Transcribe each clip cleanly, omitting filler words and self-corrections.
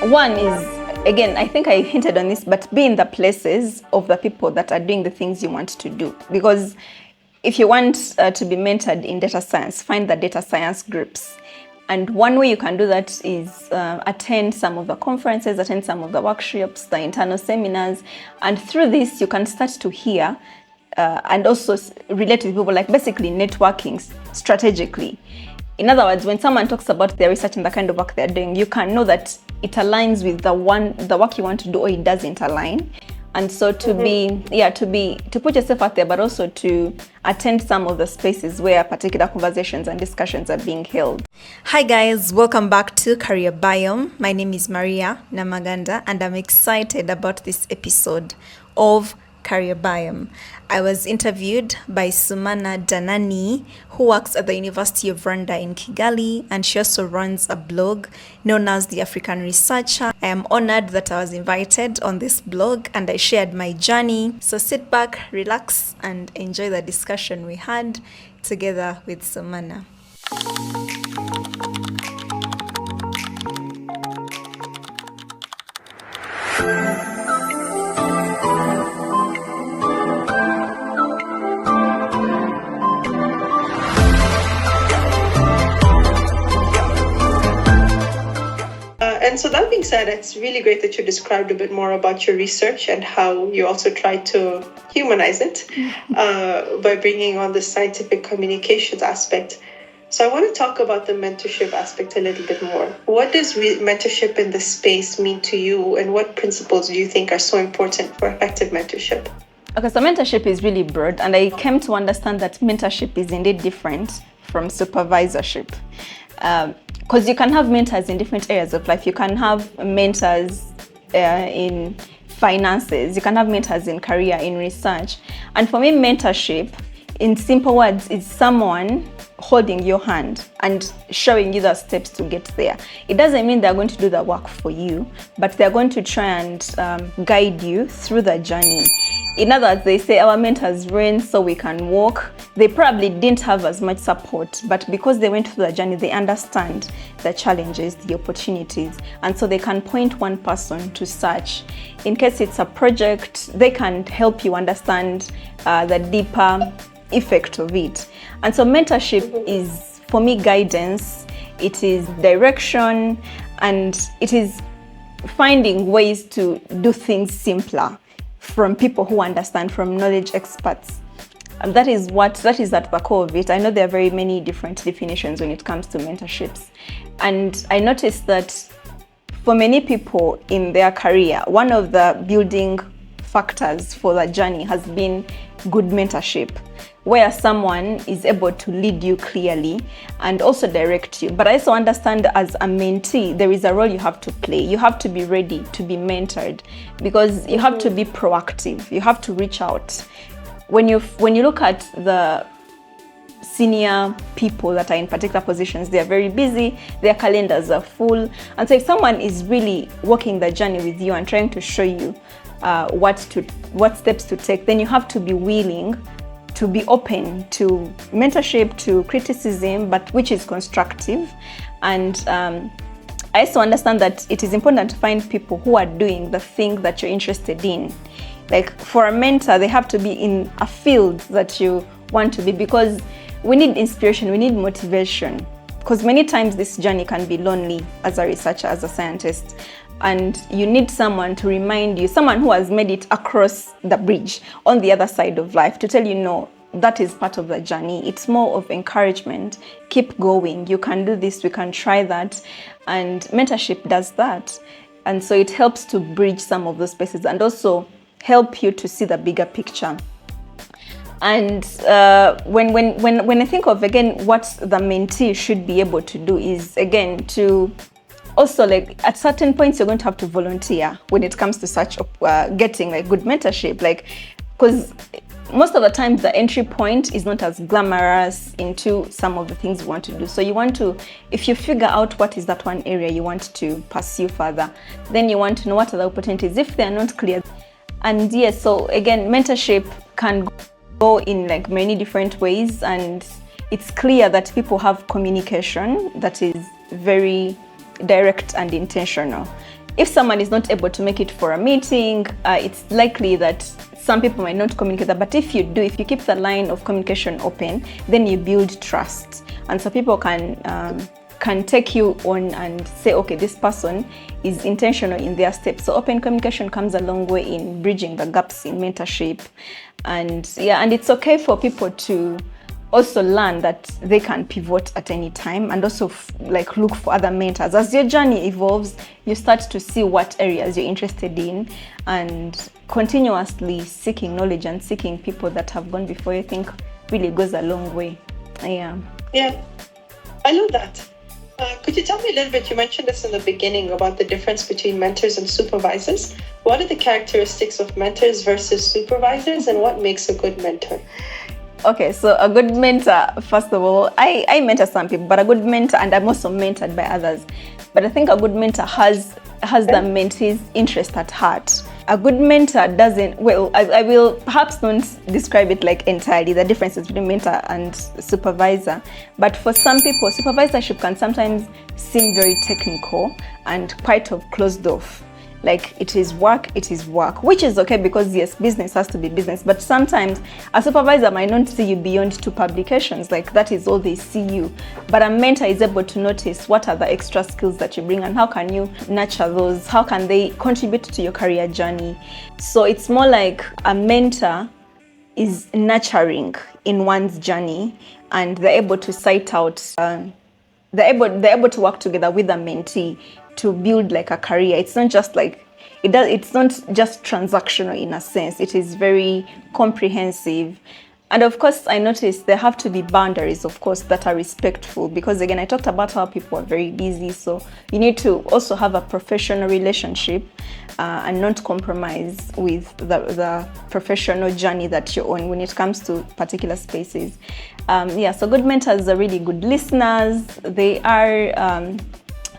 One is, again, I think I hinted on this, but be in the places of the people that are doing the things you want to do. Because if you want to be mentored in data science, find the data science groups. And one way you can do that is attend some of the conferences, attend some of the workshops, the internal seminars. And through this, you can start to hear and also relate with people, like basically networking strategically. In other words, when someone talks about their research and the kind of work they're doing, you can know that it aligns with the work you want to do, or it doesn't align. And so to put yourself out there, but also to attend some of the spaces where particular conversations and discussions are being held. Hi guys, welcome back to Career Biome. My name is Maria Namaganda and I'm excited about this episode of Career Biome. I was interviewed by Sumana Danani, who works at the University of Rwanda in Kigali, and she also runs a blog known as The African Researcher. I am honored that I was invited on this blog and I shared my journey. So sit back, relax, and enjoy the discussion we had together with Sumana. And so that being said, it's really great that you described a bit more about your research and how you also try to humanize it by bringing on the scientific communications aspect. So I want to talk about the mentorship aspect a little bit more. What does mentorship in this space mean to you, and what principles do you think are so important for effective mentorship? Okay, so mentorship is really broad, and I came to understand that mentorship is indeed different from supervisorship. Because you can have mentors in different areas of life. You can have mentors in finances, you can have mentors in career, in research. And for me, mentorship, in simple words, is someone holding your hand and showing you the steps to get there. It doesn't mean they're going to do the work for you, but they're going to try and guide you through the journey. In other words, they say our mentors ran so we can walk. They probably didn't have as much support, but because they went through the journey, they understand the challenges, the opportunities, and so they can point one person to search. In case it's a project, they can help you understand the deeper effect of it. And so mentorship is, for me, guidance, it is direction, and it is finding ways to do things simpler from people who understand, from knowledge experts. And that is at the core of it. I know there are very many different definitions when it comes to mentorships. And I noticed that for many people in their career, one of the building factors for the journey has been good mentorship, where someone is able to lead you clearly and also direct you. But I also understand as a mentee, there is a role you have to play. You have to be ready to be mentored because you have to be proactive. You have to reach out. When you look at the senior people that are in particular positions, they are very busy, their calendars are full. And so if someone is really walking the journey with you and trying to show you what steps to take, then you have to be willing to be open to mentorship, to criticism, but which is constructive. And I also understand that it is important to find people who are doing the thing that you're interested in. Like for a mentor, they have to be in a field that you want to be, because we need inspiration, we need motivation. Because many times this journey can be lonely as a researcher, as a scientist. And you need someone to remind you, someone who has made it across the bridge on the other side of life, to tell you, no, that is part of the journey. It's more of encouragement. Keep going. You can do this. We can try that. And mentorship does that. And so it helps to bridge some of those spaces and also help you to see the bigger picture. And when I think of, again, what the mentee should be able to do is, again, to also, like, at certain points, you're going to have to volunteer when it comes to such getting like good mentorship, like, because most of the time the entry point is not as glamorous into some of the things you want to do. So you want to, if you figure out what is that one area you want to pursue further, then you want to know what are the opportunities if they are not clear. And yes, so again, mentorship can go in like many different ways, and it's clear that people have communication that is very direct and intentional. if someone is not able to make it for a meeting, it's likely that some people might not communicate that. But if you do, if you keep the line of communication open, then you build trust, and so people can take you on and say, okay, this person is intentional in their steps. So open communication comes a long way in bridging the gaps in mentorship. And it's okay for people to also learn that they can pivot at any time, and also look for other mentors. As your journey evolves, you start to see what areas you're interested in, and continuously seeking knowledge and seeking people that have gone before you, I think really goes a long way. Yeah, I love that. Could you tell me a little bit, you mentioned this in the beginning about the difference between mentors and supervisors. What are the characteristics of mentors versus supervisors, and what makes a good mentor? Okay, so a good mentor, first of all, I mentor some people, but a good mentor, and I'm also mentored by others, but I think a good mentor has the mentee's interest at heart. A good mentor doesn't, I will perhaps not describe it like entirely the differences between mentor and supervisor, but for some people, supervisorship can sometimes seem very technical and quite closed off. Like, it is work, which is okay, because yes, business has to be business, but sometimes a supervisor might not see you beyond 2 publications, like that is all they see you. But a mentor is able to notice what are the extra skills that you bring and how can you nurture those, how can they contribute to your career journey. So it's more like a mentor is nurturing in one's journey, and they're able to cite out, they're able to work together with a mentee to build like a career. It's not just like it's not just transactional in a sense. It is very comprehensive. And of course, I noticed there have to be boundaries, of course, that are respectful, because again, I talked about how people are very busy, so you need to also have a professional relationship and not compromise with the professional journey that you're on when it comes to particular spaces. So good mentors are really good listeners.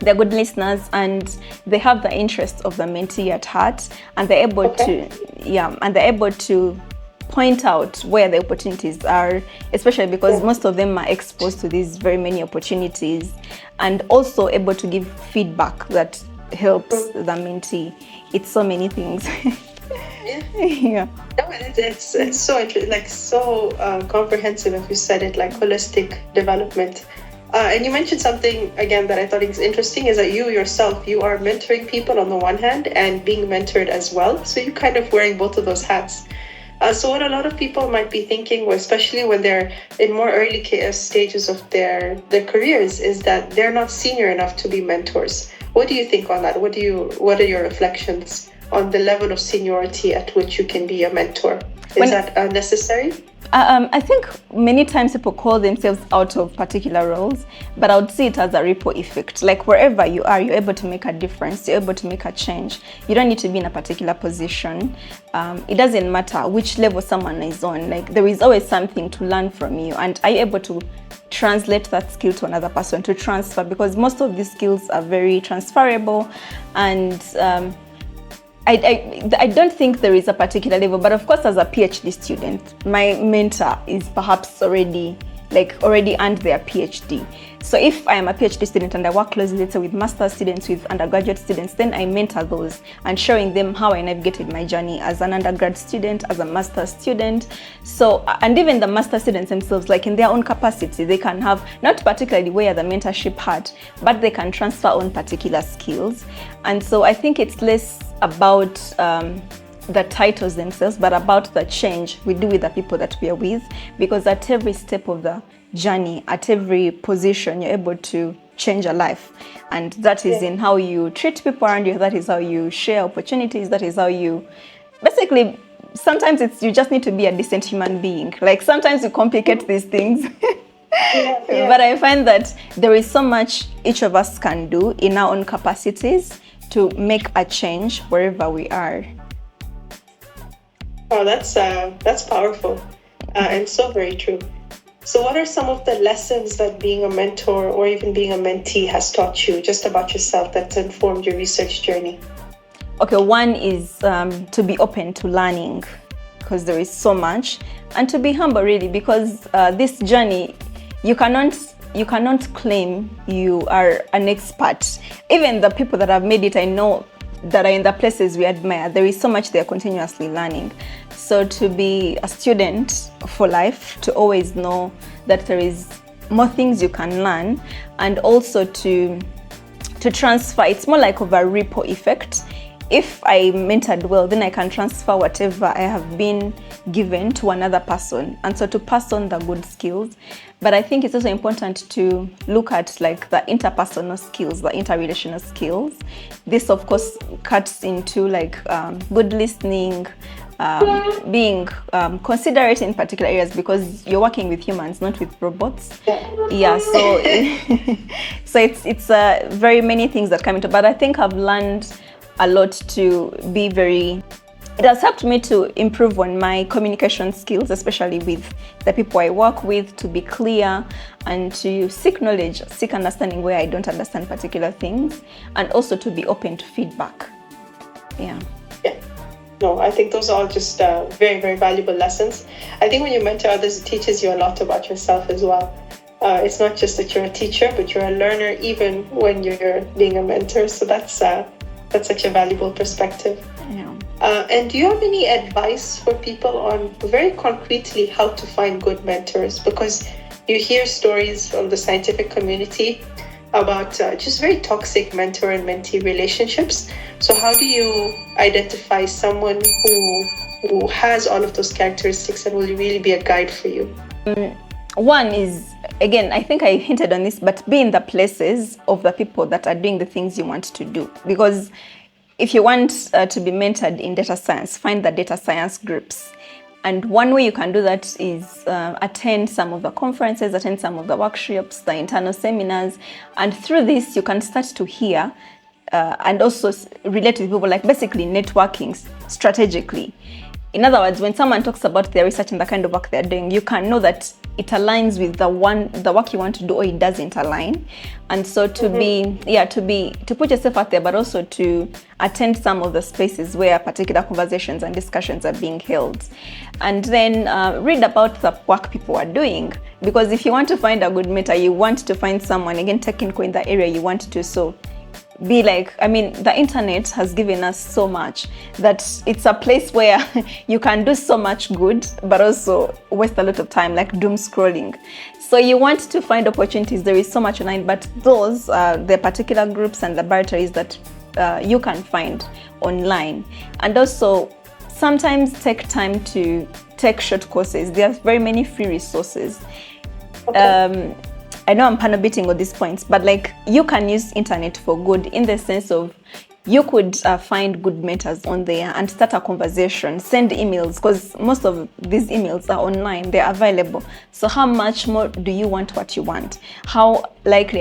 They're good listeners, and they have the interest of the mentee at heart, and they're able to point out where the opportunities are, especially because most of them are exposed to these very many opportunities, and also able to give feedback that helps the mentee. It's so many things. No, it's so interesting, like so comprehensive, if you said it, like holistic development. And you mentioned something again that I thought is interesting, is that you yourself, you are mentoring people on the one hand and being mentored as well. So you're kind of wearing both of those hats. So what a lot of people might be thinking, especially when they're in more early stages of their careers, is that they're not senior enough to be mentors. What do you think on that? What are your reflections on the level of seniority at which you can be a mentor? Is that necessary? I think many times people call themselves out of particular roles, but I would see it as a ripple effect. Like wherever you are, you're able to make a difference, you're able to make a change. You don't need to be in a particular position. It doesn't matter which level someone is on. Like there is always something to learn from you, and are you able to translate that skill to another person, to transfer, because most of these skills are very transferable. And I don't think there is a particular level, but of course, as a PhD student, my mentor is perhaps already earned their PhD. So if I am a PhD student and I work closely, let's say, with master's students, with undergraduate students, then I mentor those and showing them how I navigated my journey as an undergrad student, as a master's student. So, and even the master students themselves, like in their own capacity, they can have, not particularly wear the mentorship hat, but they can transfer on particular skills. And so I think it's less about the titles themselves, but about the change we do with the people that we are with, because at every step of the journey, at every position, you're able to change a life. And that is in how you treat people around you, that is how you share opportunities, that is how you, basically, sometimes you just need to be a decent human being. Like sometimes you complicate these things. But I find that there is so much each of us can do in our own capacities to make a change wherever we are. Oh, that's powerful and so very true. So what are some of the lessons that being a mentor or even being a mentee has taught you just about yourself that's informed your research journey? Okay, one is to be open to learning, because there is so much, and to be humble really, because this journey, you cannot claim you are an expert. Even the people that have made it, I know that are in the places we admire, there is so much they're continuously learning. So to be a student for life, to always know that there is more things you can learn, and also to transfer, it's more like of a ripple effect. If I mentored well, then I can transfer whatever I have been given to another person, and so to pass on the good skills. But I think it's also important to look at like the interpersonal skills, the interrelational skills. This of course cuts into like good listening, being considerate in particular areas, because you're working with humans, not with robots. Yeah, so so it's very many things that come into. But I think I've learned a lot to be very. It has helped me to improve on my communication skills, especially with the people I work with, to be clear and to seek knowledge, seek understanding where I don't understand particular things, and also to be open to feedback. Yeah. No, I think those are all just very, very valuable lessons. I think when you mentor others, it teaches you a lot about yourself as well. It's not just that you're a teacher, but you're a learner even when you're being a mentor. So that's such a valuable perspective. Yeah. And do you have any advice for people on very concretely how to find good mentors? Because you hear stories from the scientific community about just very toxic mentor and mentee relationships. So how do you identify someone who has all of those characteristics and will really be a guide for you? One is, again, I think I hinted on this, but be in the places of the people that are doing the things you want to do. Because if you want to be mentored in data science, find the data science groups. And one way you can do that is attend some of the conferences, attend some of the workshops, the internal seminars. And through this, you can start to hear and also relate to people, like basically networking strategically. In other words, when someone talks about their research and the kind of work they're doing, you can know that it aligns with the work you want to do, or it doesn't align. And so to put yourself out there, but also to attend some of the spaces where particular conversations and discussions are being held. And then read about the work people are doing. Because if you want to find a good mentor, you want to find someone, again, technical in the area you want to. So be like, I mean, the internet has given us so much that it's a place where you can do so much good, but also waste a lot of time, like doom scrolling. So you want to find opportunities. There is so much online, but those are the particular groups and laboratories that you can find online. And also sometimes take time to take short courses. There are very many free resources. Okay. I know I'm panobiting on these points, but like you can use internet for good, in the sense of you could find good mentors on there and start a conversation, send emails, because most of these emails are online, they're available. So how much more do you want what you want? How likely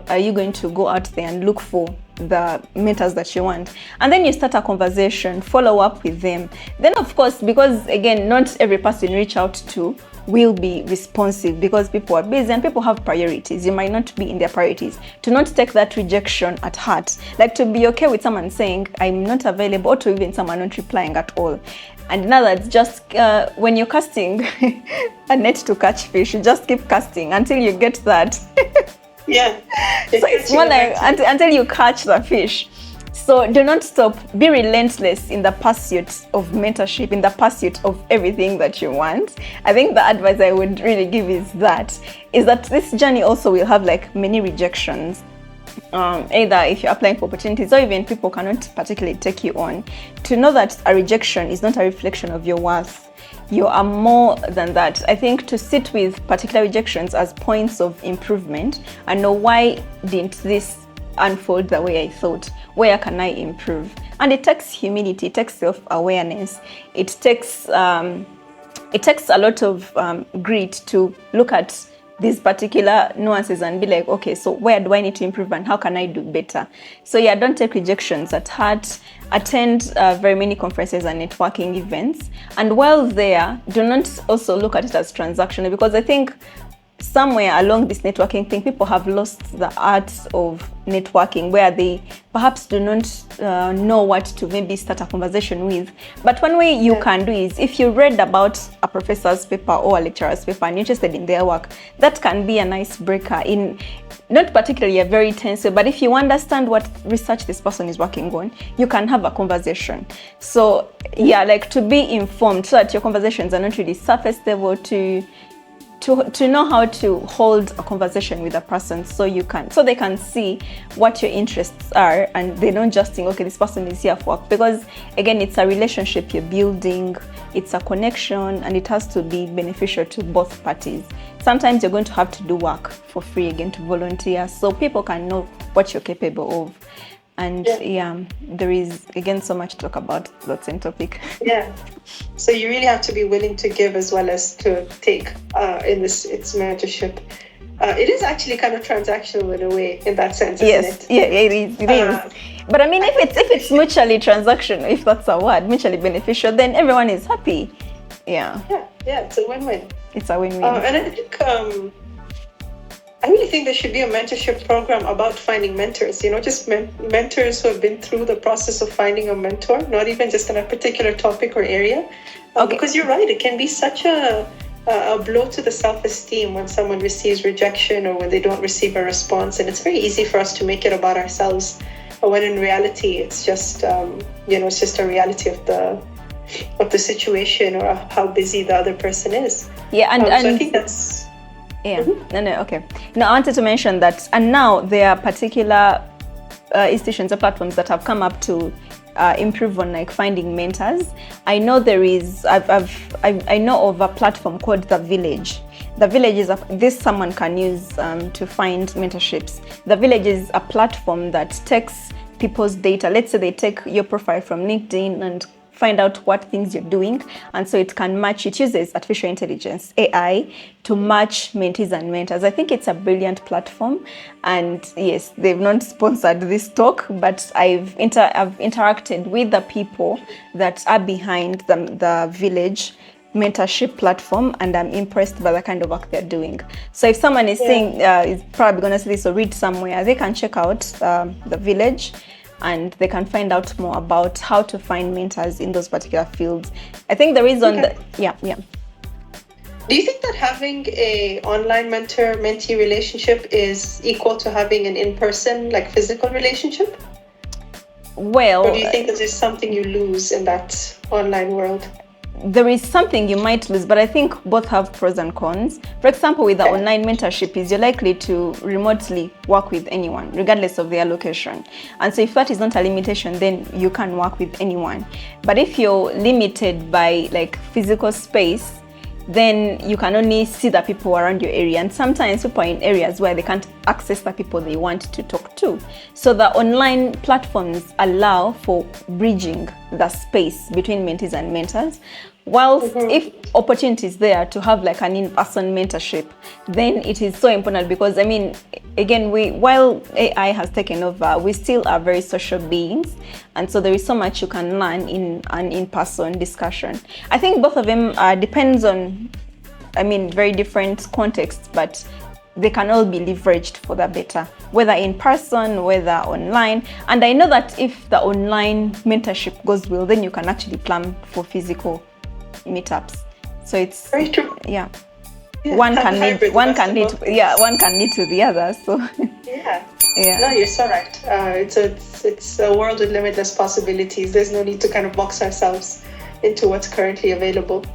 are you going to go out there and look for the mentors that you want? And then you start a conversation, follow up with them. Then of course, because again, not every person you reach out to will be responsive, because people are busy and people have priorities. You might not be in their priorities. To not take that rejection at heart, like to be okay with someone saying I'm not available, or to even someone not replying at all. And in other words, just when you're casting a net to catch fish, you just keep casting until you get that. Yeah. So it's more like until you catch the fish. So do not stop. Be relentless in the pursuit of mentorship, in the pursuit of everything that you want. I think the advice I would really give is that this journey also will have like many rejections. Either if you're applying for opportunities, or even people cannot particularly take you on. To know that a rejection is not a reflection of your worth. You are more than that. I think to sit with particular rejections as points of improvement and know, why didn't this unfold the way I thought? Where can I improve? And it takes humility, it takes self-awareness, it takes a lot of grit to look at these particular nuances and be like, okay, so where do I need to improve and how can I do better? So yeah, don't take rejections at heart. Attend very many conferences and networking events. And while there, do not also look at it as transactional, because I think somewhere along this networking thing, people have lost the art of networking, where they perhaps do not know what to maybe start a conversation with. But one way you can do is, if you read about a professor's paper or a lecturer's paper and you're interested in their work, that can be a nice breaker in not particularly a very tense way, but if you understand what research this person is working on, you can have a conversation. So yeah, like to be informed so that your conversations are not really surface level, to know how to hold a conversation with a person, so they can see what your interests are, and they don't just think, okay, this person is here for work. Because again, it's a relationship you're building, it's a connection, and it has to be beneficial to both parties. Sometimes you're going to have to do work for free, again, to volunteer, so people can know what you're capable of. And there is, again, so much to talk about. That's in topic. Yeah. So you really have to be willing to give as well as to take in it's mentorship. It is actually kind of transactional in a way, in that sense, isn't it? Yeah, it is. It is. But I mean, if it's mutually transactional, if that's a word, mutually beneficial, then everyone is happy. Yeah. Yeah, it's a win-win. It's a win-win. And I think I really think there should be a mentorship program about finding mentors, just mentors who have been through the process of finding a mentor, not even just in a particular topic or area. Because you're right, it can be such a blow to the self-esteem when someone receives rejection or when they don't receive a response. And it's very easy for us to make it about ourselves, when in reality, it's just, it's just a reality of the situation or how busy the other person is. Yeah, and so I think that's... Yeah, okay. Now, I wanted to mention that, and now there are particular institutions or platforms that have come up to improve on like finding mentors. I know there is, I know of a platform called The Village. The Village is this someone can use to find mentorships. The Village is a platform that takes people's data. Let's say they take your profile from LinkedIn and find out what things you're doing, and so it can match. It uses artificial intelligence, AI, to match mentees and mentors. I think it's a brilliant platform, and yes, they've not sponsored this talk, but I've interacted with the people that are behind the Village mentorship platform, and I'm impressed by the kind of work they're doing. So if someone is saying is probably going to see this or read somewhere, they can check out the Village, and they can find out more about how to find mentors in those particular fields. I think the reason that, Do you think that having a online mentor-mentee relationship is equal to having an in-person, like physical relationship? Well, or do you think that there's something you lose in that online world? There is something you might lose, but I think both have pros and cons. For example, with the online mentorship, you're likely to remotely work with anyone, regardless of their location. And so if that is not a limitation, then you can work with anyone. But if you're limited by like physical space, then you can only see the people around your area. And sometimes people are in areas where they can't access the people they want to talk to. So the online platforms allow for bridging the space between mentees and mentors. Whilst if opportunity is there to have like an in-person mentorship, then it is so important, because I mean, again, while AI has taken over, we still are very social beings, and so there is so much you can learn in an in-person discussion. I think both of them depends on, I mean, very different contexts, but they can all be leveraged for the better, whether in person, whether online. And I know that if the online mentorship goes well, then you can actually plan for physical meetups. So it's very true. Yeah. One can lead to the other. So no, you're so right. It's a world with limitless possibilities. There's no need to kind of box ourselves into what's currently available.